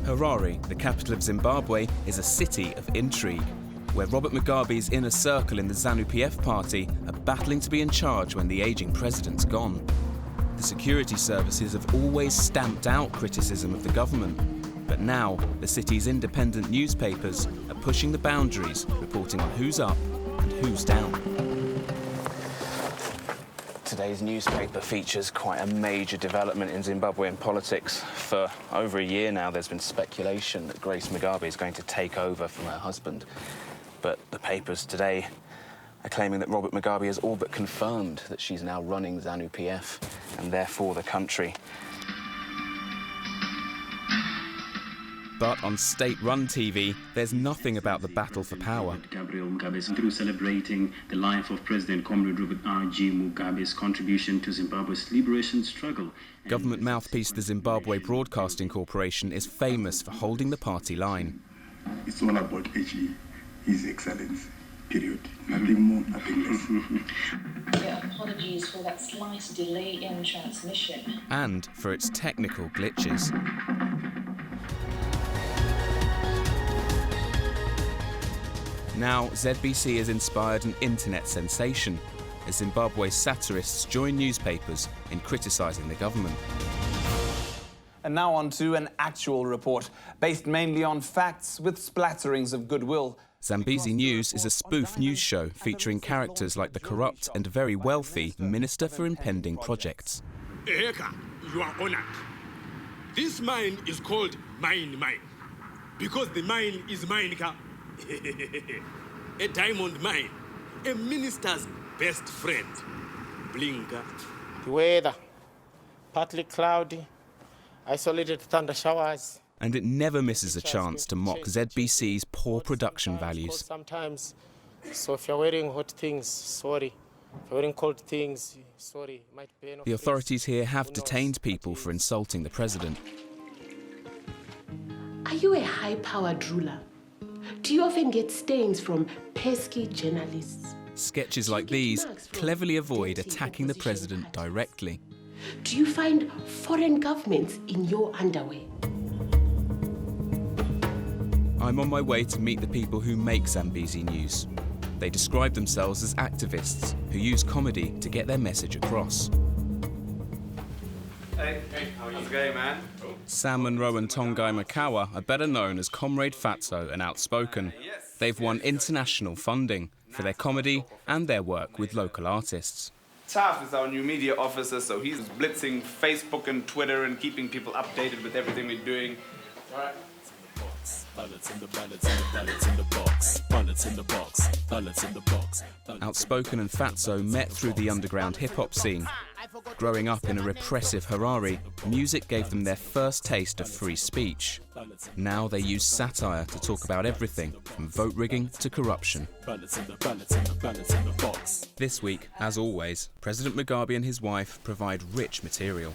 Harare, the capital of Zimbabwe, is a city of intrigue, where Robert Mugabe's inner circle in the ZANU-PF party are battling to be in charge when the ageing president's gone. The security services have always stamped out criticism of the government, but now the city's independent newspapers are pushing the boundaries, reporting on who's up and who's down. Today's newspaper features quite a major development in Zimbabwean politics. For over a year now, there's been speculation that Grace Mugabe is going to take over from her husband. But the papers today are claiming that Robert Mugabe has all but confirmed that she's now running ZANU-PF and therefore the country. But on state-run TV, there's nothing about the battle for power. Through celebrating the life of President Comrade Robert R.G. Mugabe's contribution to Zimbabwe's liberation struggle. Government mouthpiece the Zimbabwe Broadcasting Corporation is famous for holding the party line. It's all about HE, His Excellency, period. Nothing more, nothing less. Yeah, apologies for that slight delay in transmission. And for its technical glitches. Now, ZBC has inspired an internet sensation as Zimbabwe's satirists join newspapers in criticising the government. And now on to an actual report, based mainly on facts with splatterings of goodwill. Zambezi News is a spoof news show featuring characters like the corrupt and very wealthy Minister for Impending Projects. Eheka, you are honored. This mine is called Mine, because the mine is mine. A diamond mine, a minister's best friend. Blinker. The weather, partly cloudy, isolated thunder showers. And it never misses a chance to mock ZBC's poor production values. Sometimes, so if you're wearing hot things, sorry. If you're wearing cold things, sorry. Might be the authorities here have detained people for insulting the president. Are you a high-powered ruler? Do you often get stains from pesky journalists? Sketches like these cleverly avoid attacking the president directly. Do you find foreign governments in your underwear? I'm on my way to meet the people who make Zambezi News. They describe themselves as activists who use comedy to get their message across. Hey, how's it going, man? Sam Monroe and Tongai Makawa are better known as Comrade Fatso and Outspoken. They've won international funding for their comedy and their work with local artists. Taff is our new media officer, so he's blitzing Facebook and Twitter and keeping people updated with everything we're doing. All right. Outspoken and Fatso met through the underground hip-hop scene. Growing up in a repressive Harare, music gave them their first taste of free speech. Now they use satire to talk about everything, from vote rigging to corruption. This week, as always, President Mugabe and his wife provide rich material.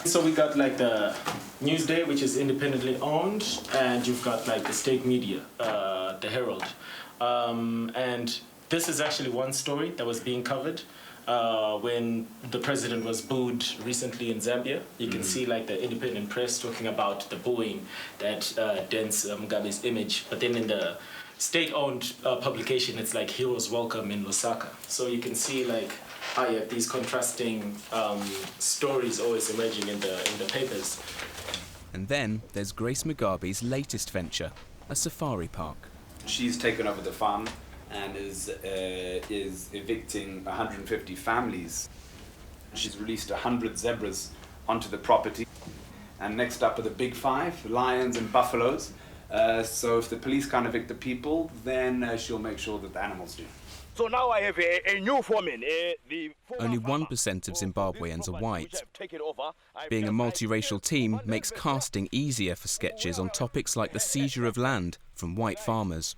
So we got like the Newsday, which is independently owned, and you've got like the state media, the Herald. And this is actually one story that was being covered when the president was booed recently in Zambia. You can see like the independent press talking about the booing that dents Mugabe's image. But then in the state-owned publication, it's like Heroes Welcome in Lusaka. So you can see like how you have these contrasting stories always emerging in the papers. And then there's Grace Mugabe's latest venture, a safari park. She's taken over the farm and is evicting 150 families. She's released 100 zebras onto the property. And next up are the big five, lions and buffaloes. So if the police can't evict the people, then she'll make sure that the animals do. So now I have a new foreman. Only 1% of Zimbabweans are white. Being a multiracial team makes casting easier for sketches on topics like the seizure of land from white farmers.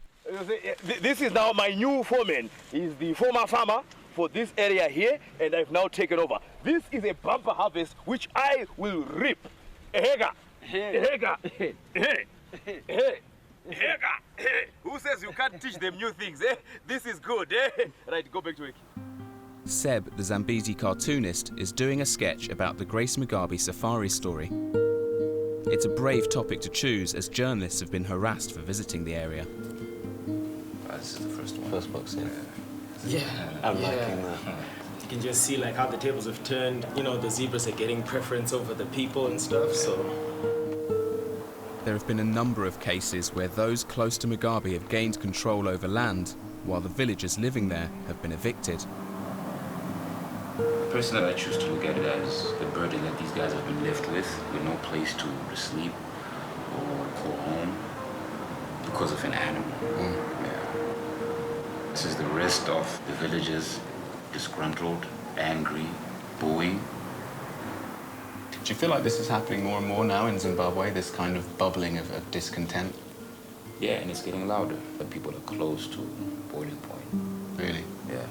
This is now my new foreman. He's the former farmer for this area here, and I've now taken over. This is a bumper harvest which I will reap. Ehega. Who says you can't teach them new things? This is good. Right, go back to work. Seb, the Zambezi cartoonist, is doing a sketch about the Grace Mugabe safari story. It's a brave topic to choose, as journalists have been harassed for visiting the area. This is the first one. First box, yeah. Yeah. I'm liking that. You can just see like how the tables have turned. You know, the zebras are getting preference over the people and stuff, so. There have been a number of cases where those close to Mugabe have gained control over land, while the villagers living there have been evicted. Personally, I choose to look at it as the burden that these guys have been left with no place to sleep or call home because of an animal. Yeah. This is the rest of the villagers, disgruntled, angry, booing. Do you feel like this is happening more and more now in Zimbabwe, this kind of bubbling of discontent? Yeah, and it's getting louder. The people are close to boiling point. Really? Yeah.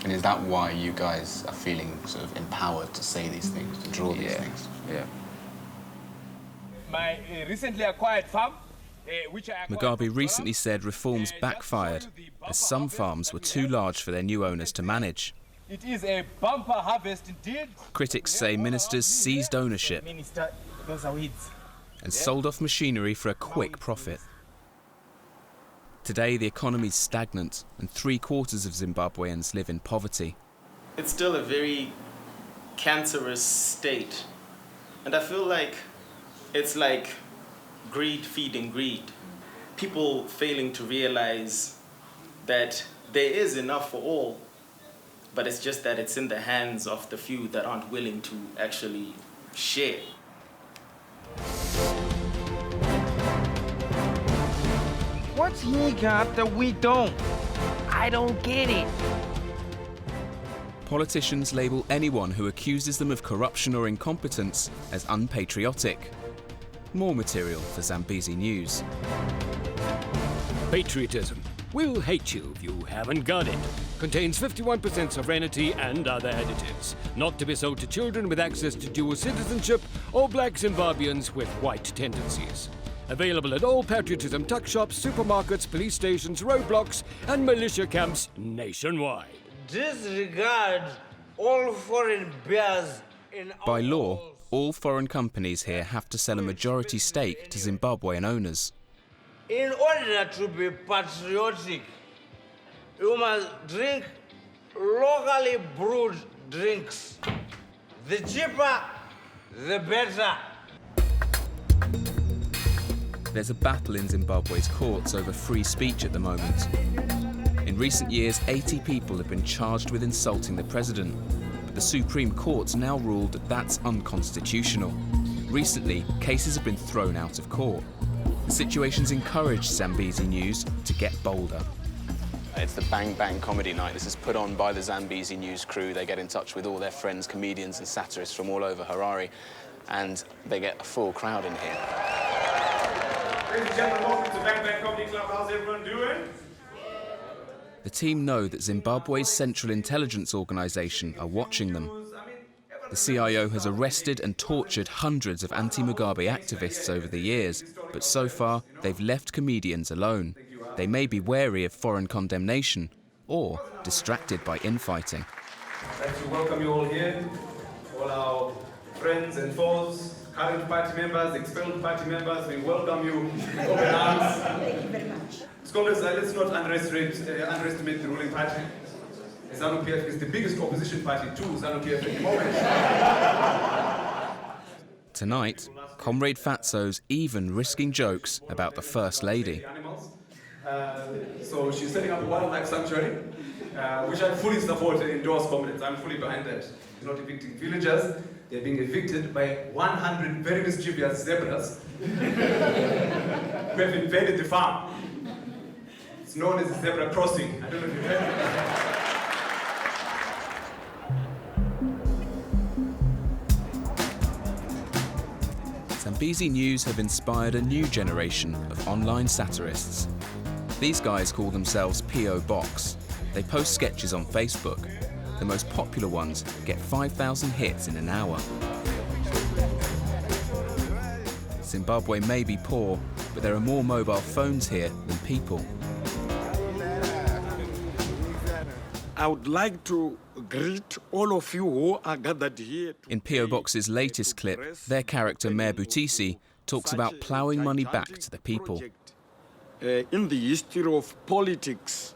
And is that why you guys are feeling sort of empowered to say these things, to draw these things? Yeah. My recently acquired farm, Mugabe recently said reforms backfired, as some farms were too large for their new owners to manage. It is a bumper harvest indeed. Critics say ministers seized ownership and sold off machinery for a quick profit. Today, the economy's stagnant, and 3/4 of Zimbabweans live in poverty. It's still a very cancerous state. And I feel like it's like greed feeding greed. People failing to realize that there is enough for all, but it's just that it's in the hands of the few that aren't willing to actually share. What's he got that we don't? I don't get it. Politicians label anyone who accuses them of corruption or incompetence as unpatriotic. More material for Zambezi News. Patriotism. We'll hate you if you haven't got it. Contains 51% sovereignty and other additives. Not to be sold to children with access to dual citizenship or black Zimbabweans with white tendencies. Available at all patriotism tuck shops, supermarkets, police stations, roadblocks, and militia camps nationwide. Disregard all foreign bears in By law, all foreign companies here have to sell a majority stake to Zimbabwean owners. In order to be patriotic, you must drink locally brewed drinks. The cheaper, the better. There's a battle in Zimbabwe's courts over free speech at the moment. In recent years, 80 people have been charged with insulting the president, but the Supreme Court's now ruled that that's unconstitutional. Recently, cases have been thrown out of court. The situation's encouraged Zambezi News to get bolder. It's the Bang Bang Comedy Night. This is put on by the Zambezi News crew. They get in touch with all their friends, comedians and satirists from all over Harare, and they get a full crowd in here. Ladies and gentlemen, welcome to Bang Bang Comedy Club. How's everyone doing? The team know that Zimbabwe's Central Intelligence Organisation are watching them. The CIO has arrested and tortured hundreds of anti-Mugabe activists over the years, but so far they've left comedians alone. They may be wary of foreign condemnation or distracted by infighting. I'd like to welcome you all here, all our friends and foes, current party members, expelled party members. We welcome you with open arms. Thank you very much. Scholars, let's not underestimate the ruling party. ZANU-PF is the biggest opposition party to ZANU-PF at the moment. Tonight, Comrade Fatso's even risking jokes about the First Lady. So she's setting up a wildlife sanctuary, which I fully support and endorse, comrades. I'm fully behind that. She's not evicting villagers. They're being evicted by 100 very mischievous zebras who have invaded the farm. It's known as the zebra crossing. I don't know if you've heard of it. Zambezi News have inspired a new generation of online satirists. These guys call themselves P.O. Box. They post sketches on Facebook. The most popular ones get 5,000 hits in an hour. Zimbabwe may be poor, but there are more mobile phones here than people. I would like to greet all of you who are gathered here. In P.O. Box's latest clip, their character Mayor Butisi talks about ploughing money back to the people. In the history of politics,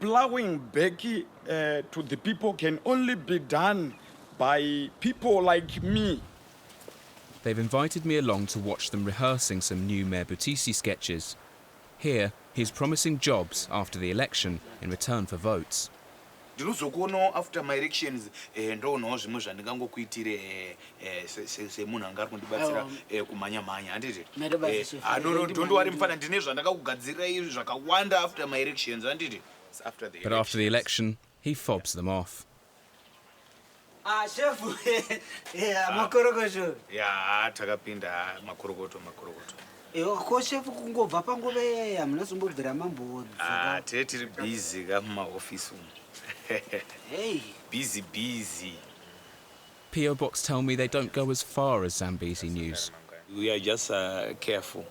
ploughing back to the people can only be done by people like me. They've invited me along to watch them rehearsing some new Mayor Butisi sketches. Here, he's promising jobs after the election in return for votes. After my elections, ndono zvimwe zvandikangokuitire semunhu anga ari kundibatsira kumhanya-mhanya handiti ndondowari mufana ndine zvandakakugadzirai zvakawanda after my elections handiti. But after the election, he fobs them off. Chef, makorokoto. Yeah, takapinda makorokoto. Ko chef kungobva panguve hamuna zombobvira mambo. Tiri busy mumaoffice umu. Hey, busy. P.O. Box tell me they don't go as far as Zambezi News. We are just careful.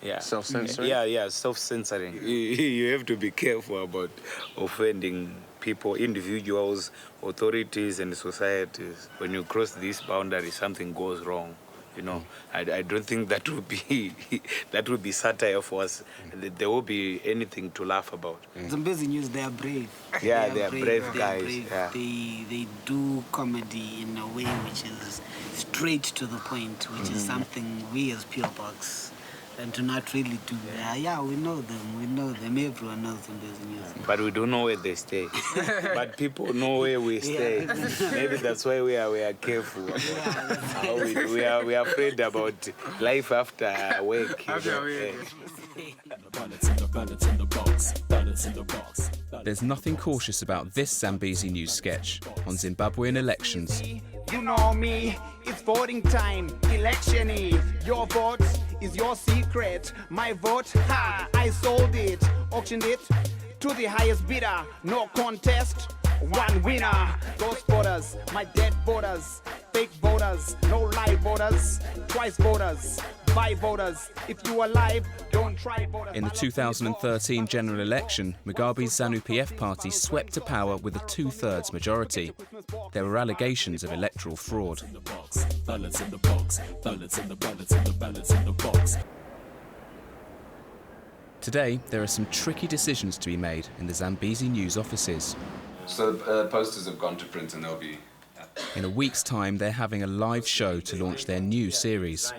Yeah. Self-censoring? Yeah, self-censoring. You have to be careful about offending people, individuals, authorities, and societies. When you cross this boundary, something goes wrong. You know, I don't think that would be satire for us. There will be anything to laugh about. Zambezi News, they are brave. Yeah, they are brave guys. Brave. Yeah. They do comedy in a way which is straight to the point, which is something we as P.O. Box do not really do. Yeah, we know them. Everyone knows Zambezi News. But we don't know where they stay. But people know where we stay. Maybe that's why we are careful. We are afraid about life after work. There's nothing cautious about this Zambezi News sketch on Zimbabwean elections. You know me, it's voting time, election-y. Your vote is your secret. My vote, I sold it, auctioned it to the highest bidder. No contest, one winner. Those voters, my dead voters, fake voters, no live voters, twice voters, by voters. If you are alive, don't try voters. In the 2013 general election, Mugabe's ZANU-PF party swept to power with a 2/3 majority. There were allegations of electoral fraud. Today, there are some tricky decisions to be made in the Zambezi News offices. So posters have gone to print and they'll be... In a week's time, they're having a live show to launch their new series.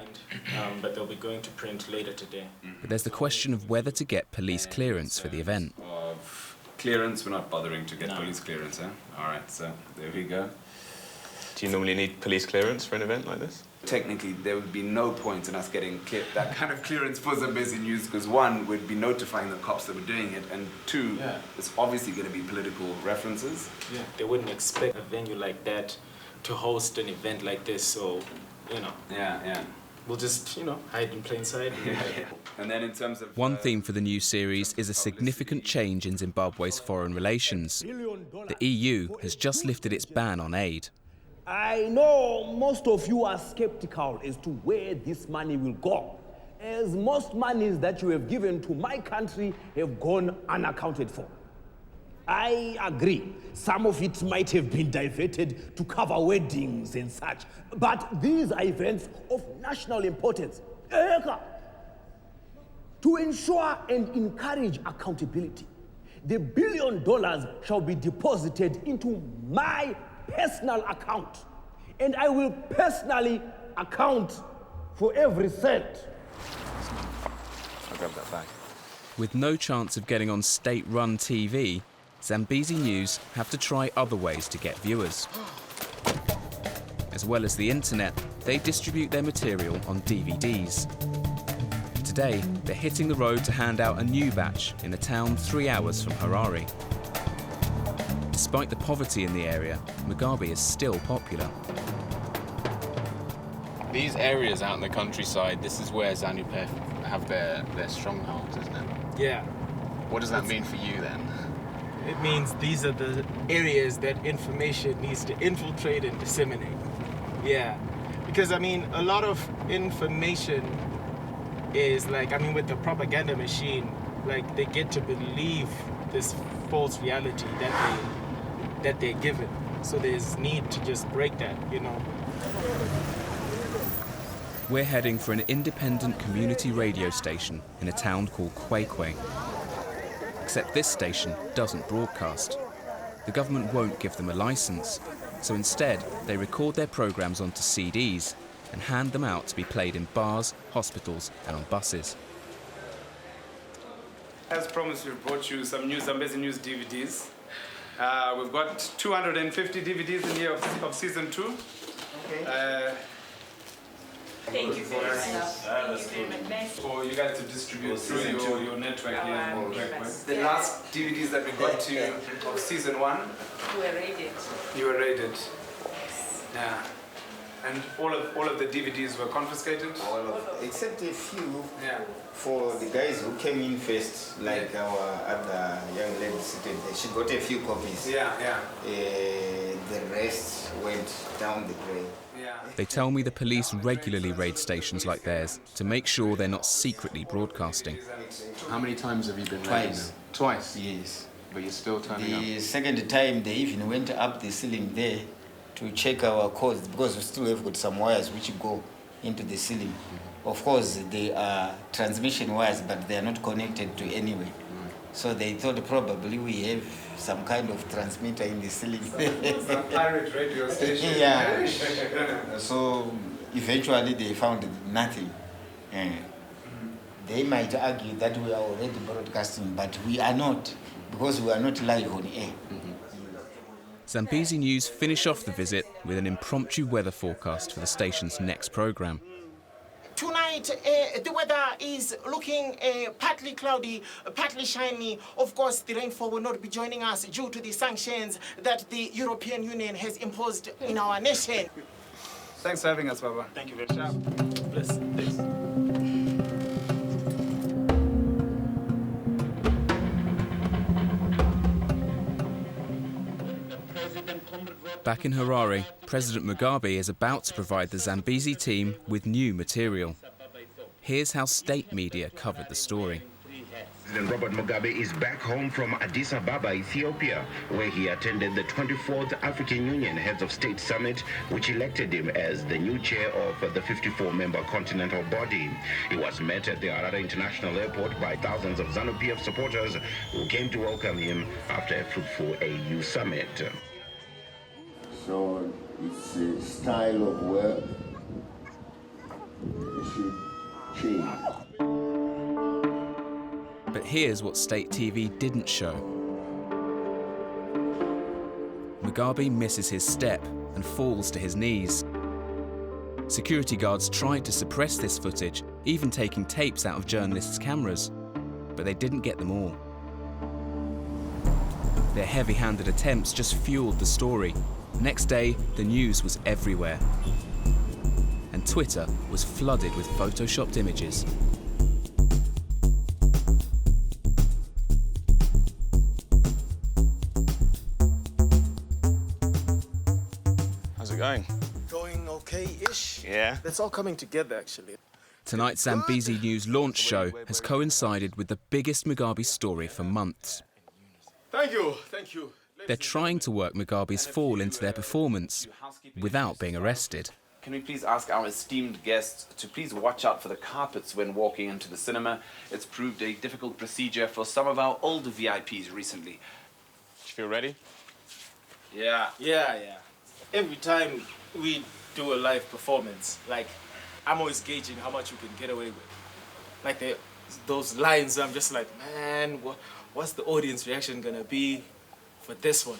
But they'll be going to print later today. But there's the question of whether to get police clearance for the event. Clearance, we're not bothering to get police clearance, eh? All right, so there we go. Do you normally need police clearance for an event like this? Technically, there would be no point in us getting that kind of clearance for Zambezi News because one, we'd be notifying the cops that we're doing it, and two, it's obviously going to be political references. Yeah. They wouldn't expect a venue like that to host an event like this, so, you know. Yeah. We'll just, hide in plain sight. And then in terms of... One theme for the new series is a significant change in Zimbabwe's foreign relations. The EU has just lifted its ban on aid. I know most of you are skeptical as to where this money will go, as most monies that you have given to my country have gone unaccounted for. I agree, some of it might have been diverted to cover weddings and such, but these are events of national importance. To ensure and encourage accountability, the $1 billion shall be deposited into my personal account, and I will personally account for every cent. I'll grab that back. With no chance of getting on state-run TV, Zambezi News have to try other ways to get viewers. As well as the internet, they distribute their material on DVDs. Today, they're hitting the road to hand out a new batch in a town 3 hours from Harare. Despite the poverty in the area, Mugabe is still popular. These areas out in the countryside, this is where ZANU-PF have their strongholds, isn't it? Yeah. What does that mean for you then? It means these are the areas that information needs to infiltrate and disseminate. Yeah. Because, a lot of information is with the propaganda machine, they get to believe this false reality that they're given. So there's need to just break that, you know. We're heading for an independent community radio station in a town called Kwekwe. Except this station doesn't broadcast. The government won't give them a licence, so instead they record their programmes onto CDs and hand them out to be played in bars, hospitals and on buses. As promised, we've brought you some new Zambezi News DVDs. We've got 250 DVDs in here of season 2. Okay. Thank you very much. For you guys to distribute through your network here. The last DVDs that we got to you of season 1. We were raided. You were raided. Yeah. And all of the DVDs were confiscated? Except a few for the guys who came in first, like our other young lady sitting there. She got a few copies. The rest went down the drain. They tell me the police regularly raid stations like theirs to make sure they're not secretly broadcasting. How many times have you been raided? Twice? Yes. But you're still turning up? The second time they even went up the ceiling there to check our codes, because we still have got some wires which go into the ceiling. Of course, they are transmission wires, but they are not connected to anywhere. So they thought probably we have some kind of transmitter in the ceiling. Some pirate radio station. Yeah. So eventually they found nothing. They might argue that we are already broadcasting, but we are not, because we are not live on air. Zambezi News finish off the visit with an impromptu weather forecast for the station's next programme. Tonight, the weather is looking partly cloudy, partly shiny. Of course, the rainfall will not be joining us due to the sanctions that the European Union has imposed in our nation. Thanks for having us, Baba. Thank you very much. Bless. Thanks. Back in Harare, President Mugabe is about to provide the Zambezi team with new material. Here's how state media covered the story. President Robert Mugabe is back home from Addis Ababa, Ethiopia, where he attended the 24th African Union Heads of State Summit, which elected him as the new chair of the 54-member continental body. He was met at the Harare International Airport by thousands of ZANU-PF supporters who came to welcome him after a fruitful AU summit. So it's a style of work. It should change. But here's what state TV didn't show. Mugabe misses his step and falls to his knees. Security guards tried to suppress this footage, even taking tapes out of journalists' cameras, but they didn't get them all. Their heavy-handed attempts just fueled the story. Next day, the news was everywhere. And Twitter was flooded with photoshopped images. How's it going? Going okay-ish. Yeah? It's all coming together, actually. Tonight's Zambezi News launch show has coincided with the biggest Mugabe story for months. Thank you, thank you. They're trying to work Mugabe's fall into their performance without being arrested. Can we please ask our esteemed guests to please watch out for the carpets when walking into the cinema? It's proved a difficult procedure for some of our older VIPs recently. You feel ready? Yeah. Every time we do a live performance, like, I'm always gauging how much we can get away with. Like, those lines, I'm just like, man, what's the audience reaction gonna be for this one?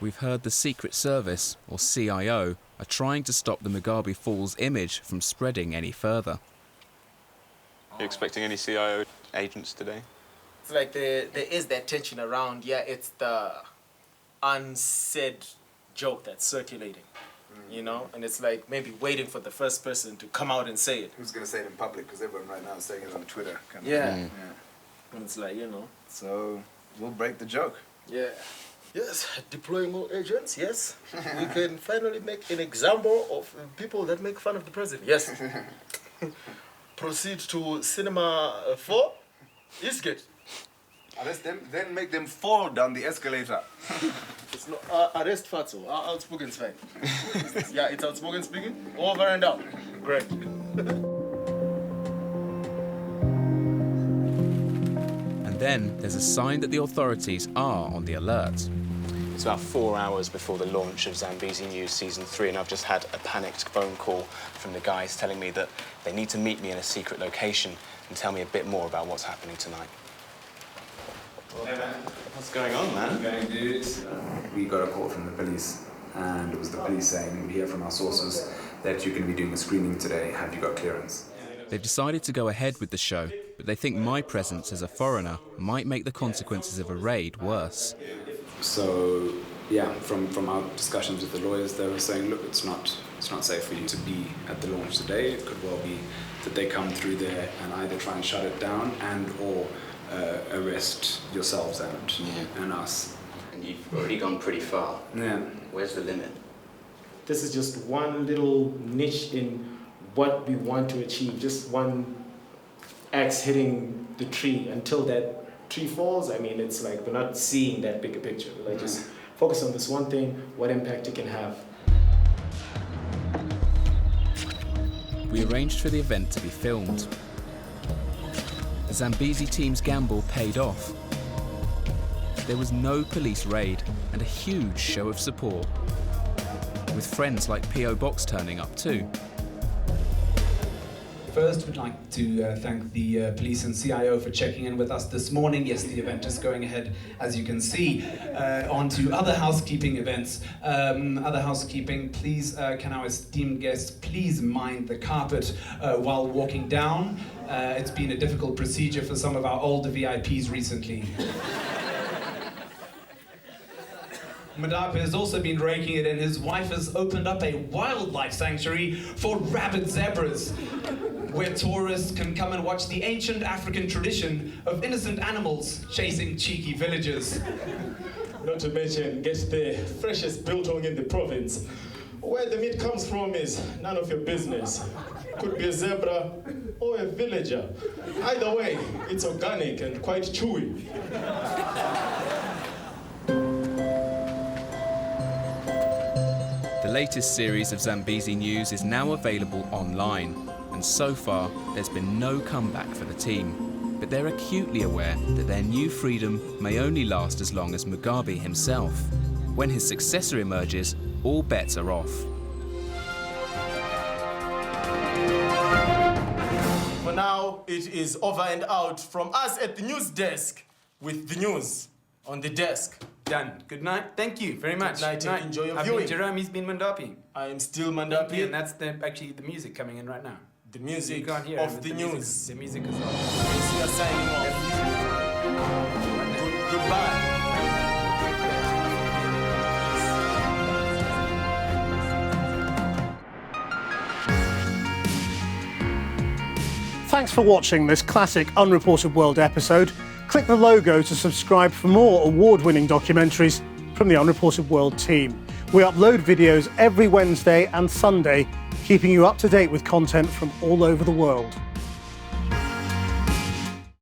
We've heard the Secret Service, or CIO, are trying to stop the Mugabefalls image from spreading any further. Are you expecting any CIO agents today? It's like there is that tension around, it's the unsaid joke that's circulating, you know? And it's like maybe waiting for the first person to come out and say it. Who's going to say it in public? Because everyone right now is saying it on Twitter. Kind of. Yeah. And it's like, you know. So we'll break the joke. Yeah. Yes, deploying more agents, yes. We can finally make an example of people that make fun of the president, yes. Proceed to cinema 4, Eastgate. Arrest them, then make them fall down the escalator. It's not, arrest Fatso. Outspoken is fine. Yeah, it's outspoken speaking. Over and out. Great. And then there's a sign that the authorities are on the alert. It's about 4 hours before the launch of Zambezi News Season 3, and I've just had a panicked phone call from the guys telling me that they need to meet me in a secret location and tell me a bit more about what's happening tonight. Hey, man. What's going on, man? Going, dude. We got a call from the police, and it was the police saying, we hear from our sources that you're going to be doing a screening today. Have you got clearance? They've decided to go ahead with the show, but they think my presence as a foreigner might make the consequences of a raid worse. So, yeah, from our discussions with the lawyers, they were saying, look, it's not safe for you to be at the launch today. It could well be that they come through there and either try and shut it down and or arrest yourselves and us. And you've already gone pretty far. Yeah. Where's the limit? This is just one little niche in what we want to achieve. Just one axe hitting the tree. Until that tree falls, I mean, it's like we're not seeing that bigger picture. We're like just focus on this one thing, what impact it can have. We arranged for the event to be filmed. The Zambezi team's gamble paid off. There was no police raid and a huge show of support, with friends like P.O. Box turning up too. First, we'd like to thank the police and CIO for checking in with us this morning. Yes, the event is going ahead, as you can see. On to other housekeeping events. Other housekeeping, please, can our esteemed guests please mind the carpet while walking down? It's been a difficult procedure for some of our older VIPs recently. Mugabe has also been raking it in. His wife has opened up a wildlife sanctuary for rabid zebras, where tourists can come and watch the ancient African tradition of innocent animals chasing cheeky villagers. Not to mention, get the freshest biltong in the province. Where the meat comes from is none of your business. Could be a zebra or a villager. Either way, it's organic and quite chewy. The latest series of Zambezi News is now available online, and so far there's been no comeback for the team. But they're acutely aware that their new freedom may only last as long as Mugabe himself. When his successor emerges, all bets are off. For now, it is over and out from us at the news desk with the news on the desk. Done. Good night. Thank you very much. Good night. Enjoy your I've viewing. been Jerome, he's been Mandapi. I am still Mandapi. And that's actually the music coming in right now. The music you can't hear of the news. Music, the music is on. We are signing off. Goodbye. Thanks for watching this classic Unreported World episode. Click the logo to subscribe for more award-winning documentaries from the Unreported World team. We upload videos every Wednesday and Sunday, keeping you up to date with content from all over the world.